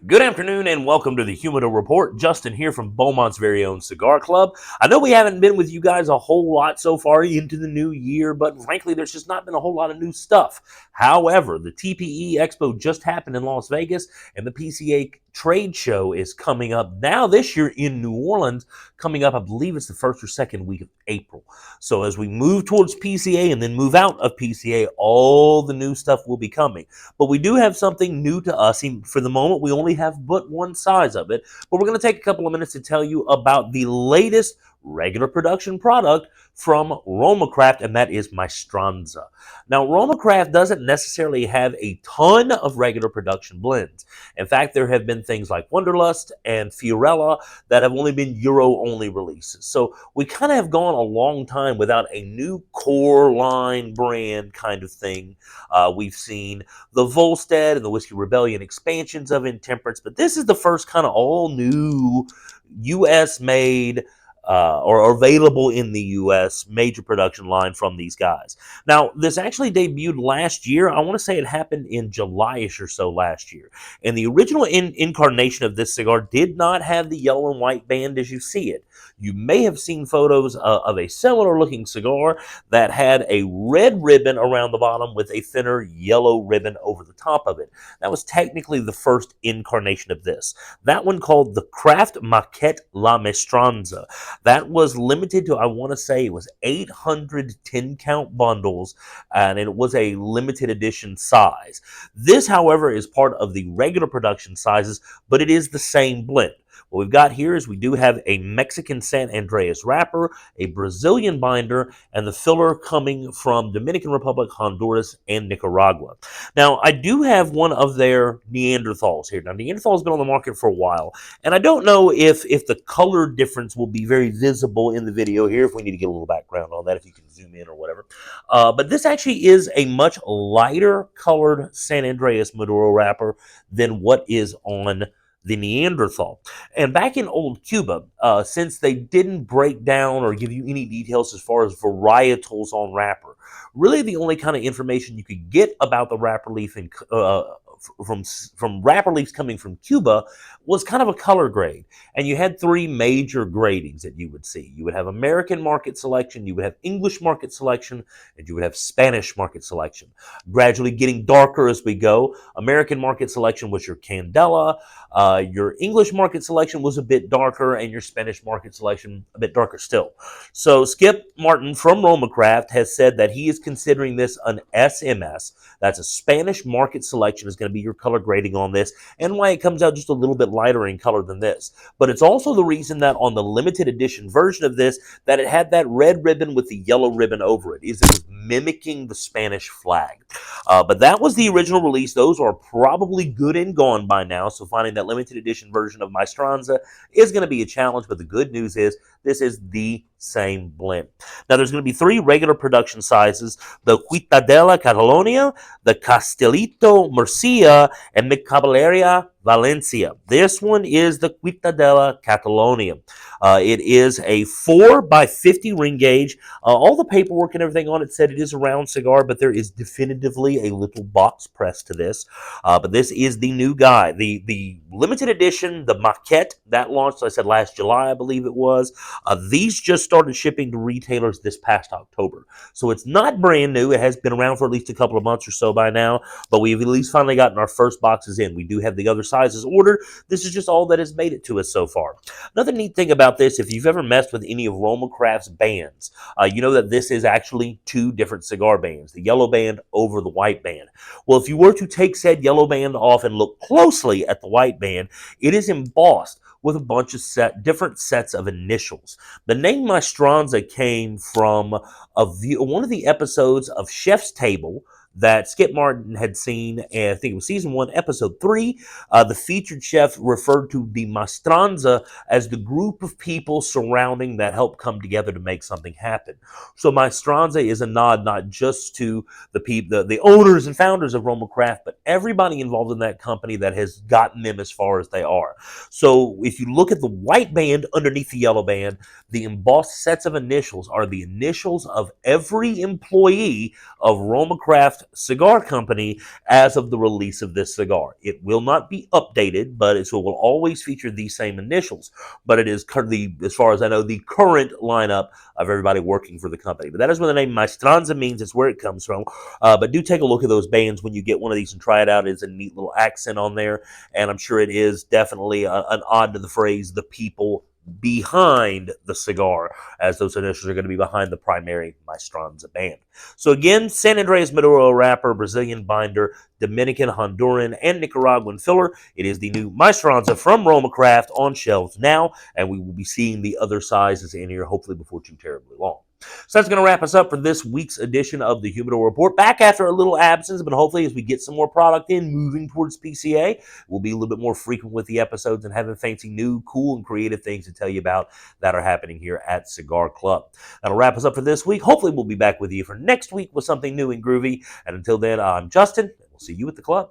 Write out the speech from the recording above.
Good afternoon and welcome to the Humidor Report. Justin here from Beaumont's very own Cigar Club. I know we haven't been with you guys a whole lot so far into the new year, but frankly, there's just not been a whole lot of new stuff. However, the TPE Expo just happened in Las Vegas, and the PCA trade show is coming up now this year in New Orleans, coming up, I believe it's the first or second week of April. So as we move towards PCA and then move out of PCA, all the new stuff will be coming. But we do have something new to us. For the moment, we only have but one size of it. But we're going to take a couple of minutes to tell you about the latest regular production product from RoMa Craft, and that is Maestranza. Now, RoMa Craft doesn't necessarily have a ton of regular production blends. In fact, there have been things like Wonderlust and Fiorella that have only been Euro-only releases. So we kind of have gone a long time without a new core line brand kind of thing. We've seen the Volstead and the Whiskey Rebellion expansions of Intemperance, but this is the first kind of all-new U.S.-made or available in the U.S. major production line from these guys. Now, this actually debuted last year. I want to say it happened in July-ish or so last year. And the original incarnation of this cigar did not have the yellow and white band as you see it. You may have seen photos of a similar-looking cigar that had a red ribbon around the bottom with a thinner yellow ribbon over the top of it. That was technically the first incarnation of this. That one called the Craft Maquette La Maestranza. That was limited to, I want to say, it was 800 10-count bundles, and it was a limited edition size. This, however, is part of the regular production sizes, but it is the same blend. What we've got here is we do have a Mexican San Andres wrapper, a Brazilian binder, and the filler coming from Dominican Republic, Honduras, and Nicaragua. Now, I do have one of their Neanderthals here. Now, Neanderthal's been on the market for a while, and I don't know if the color difference will be very visible in the video here, if we need to get a little background on that, if you can zoom in or whatever. But this actually is a much lighter colored San Andres Maduro wrapper than what is on the Neanderthal. And back in old Cuba, since they didn't break down or give you any details as far as varietals on wrapper, really the only kind of information you could get about the wrapper leaf from wrapper leaves coming from Cuba was kind of a color grade. And you had three major gradings that you would see. You would have American market selection, you would have English market selection, and you would have Spanish market selection. Gradually getting darker as we go. American market selection was your Candela, your English market selection was a bit darker, and your Spanish market selection a bit darker still. So Skip Martin from RoMa Craft has said that he is considering this an SMS. That's a Spanish market selection, is going to be your color grading on this, and why it comes out just a little bit lighter in color than this. But it's also the reason that on the limited edition version of this, that it had that red ribbon with the yellow ribbon over it. It was mimicking the Spanish flag. But that was the original release. Those are probably good and gone by now, so finding that limited edition version of Maestranza is going to be a challenge, but the good news is this is the same blend. Now, there's going to be three regular production sizes: the Cuitadella Catalonia, the Castellito Murcia, and the Caballeria Valencia. This one is the Cuitadella Catalonia. It is a 4x50 ring gauge. All the paperwork and everything on it said it is a round cigar, but there is definitively a little box press to this. But this is the new guy. The limited edition, the Maquette, that launched, I said, last July, I believe it was. These just started shipping to retailers this past October. So it's not brand new. It has been around for at least a couple of months or so by now, but we've at least finally gotten our first boxes in. We do have the other sizes ordered. This is just all that has made it to us so far. Another neat thing about this, if you've ever messed with any of RoMa Craft's bands, you know that this is actually two different cigar bands, the yellow band over the white band. Well, if you were to take said yellow band off and look closely at the white band, it is embossed with a bunch of different sets of initials. The name Maestranza came from one of the episodes of Chef's Table that Skip Martin had seen, and I think it was season 1, episode 3. The featured chef referred to the Maestranza as the group of people surrounding that help come together to make something happen. So Maestranza is a nod not just to the owners and founders of RoMa Craft, but everybody involved in that company that has gotten them as far as they are. So if you look at the white band underneath the yellow band, the embossed sets of initials are the initials of every employee of RoMa Craft cigar company as of the release of this cigar. It will not be updated, but it will always feature these same initials. But it is currently, as far as I know, the current lineup of everybody working for the company. But that is what the name Maestranza means. It's where it comes from. But do take a look at those bands when you get one of these and try it out. It's a neat little accent on there, and I'm sure it is definitely an odd to the phrase, the people behind the cigar, as those initials are going to be behind the primary Maestranza band. So again, San Andres Maduro wrapper, Brazilian binder, Dominican, Honduran, and Nicaraguan filler. It is the new Maestranza from RoMa Craft on shelves now, and we will be seeing the other sizes in here hopefully before too terribly long. So that's going to wrap us up for this week's edition of the Humidor Report. Back after a little absence, but hopefully as we get some more product in, moving towards PCA, we'll be a little bit more frequent with the episodes and having fancy new, cool, and creative things to tell you about that are happening here at Cigar Club. That'll wrap us up for this week. Hopefully we'll be back with you for next week with something new and groovy. And until then, I'm Justin, and we'll see you at the club.